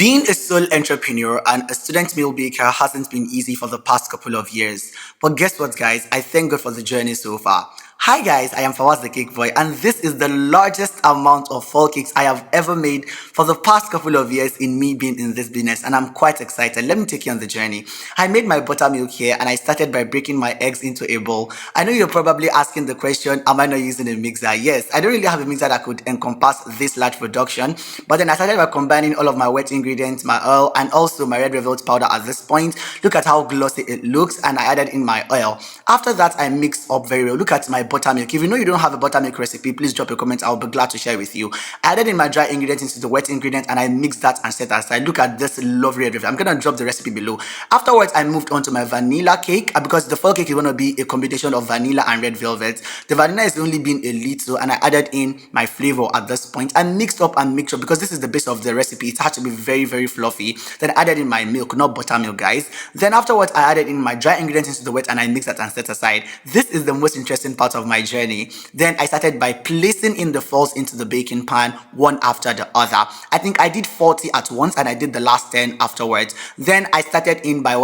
Being a sole entrepreneur and a student meal baker hasn't been easy for the past couple of years. But guess what, guys? I thank God for the journey so far. Hi, guys, I am Fawaz the Cake Boy, and this is the largest amount of fall cakes I have ever made for the past couple of years in me being in this business, and I'm quite excited. Let me take you on the journey. I made my buttermilk here, and I started by breaking my eggs into a bowl. I know you're probably asking the question, am I not using a mixer? Yes, I don't really have a mixer that could encompass this large production, but then I started by combining all of my wet ingredients, my oil, and also my red velvet powder at this point. Look at how glossy it looks, and I added in my oil. After that, I mixed up very well. Look at my buttermilk. If you know you don't have a buttermilk recipe, please drop a comment. I'll be glad to share with you. I added in my dry ingredients into the wet ingredient, and I mixed that and set aside. Look at this lovely red velvet. I'm gonna drop the recipe below. Afterwards, I moved on to my vanilla cake because the fall cake is gonna be a combination of vanilla and red velvet. The vanilla is only being a little, and I added in my flavor at this point. I mixed up and mixed up because this is the base of the recipe. It had to be very, very fluffy. Then I added in my milk, not buttermilk, guys. Then afterwards, I added in my dry ingredients into the wet, and I mixed that and set aside. This is the most interesting part of my journey. Then I started by placing in the falls into the baking pan one after the other. I think I did 40 at once, and I did the last 10 afterwards. Then I started in by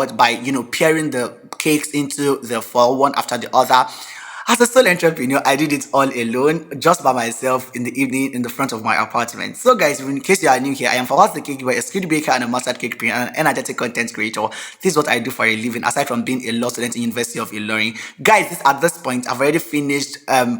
pairing the cakes into the fall one after the other. As a sole entrepreneur, I did it all alone, just by myself in the evening in the front of my apartment. So guys, in case you are new here, I am Fawaz the Cake Boy, a skilled baker and a mastered cake printer and an energetic content creator. This is what I do for a living, aside from being a law student in University of Ilorin. Guys, at this point, I've already finished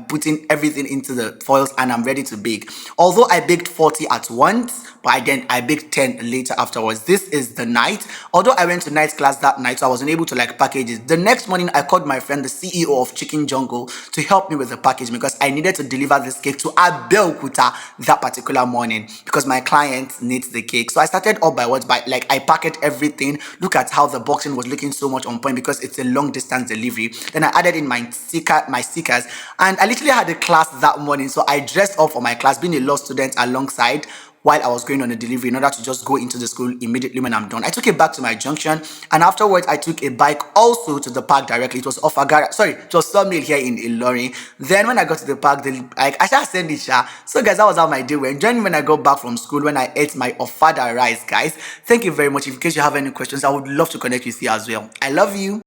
putting everything into the foils and I'm ready to bake. Although I baked 40 at once, but again, I baked 10 later afterwards. This is the night. Although I went to night class that night, so I wasn't able to package it. The next morning, I called my friend, the CEO of Chicken Jungle, to help me with the package because I needed to deliver this cake to Abeokuta that particular morning because my client needs the cake. So I started off I packaged everything. Look at how the boxing was looking so much on point because it's a long distance delivery. Then I added in my stickers, and I literally had a class that morning, so I dressed up for my class, being a law student alongside, while I was going on a delivery in order to just go into the school immediately when I'm done. I took it back to my junction, and afterwards I took a bike also to the park directly. It was off it was Sawmill here in Ilorin. Then when I got to the park, I shall send it. So guys, that was how my day went. Join me when I go back from school when I ate my ofada rice, guys. Thank you very much. In case you have any questions, I would love to connect with you as well. I love you.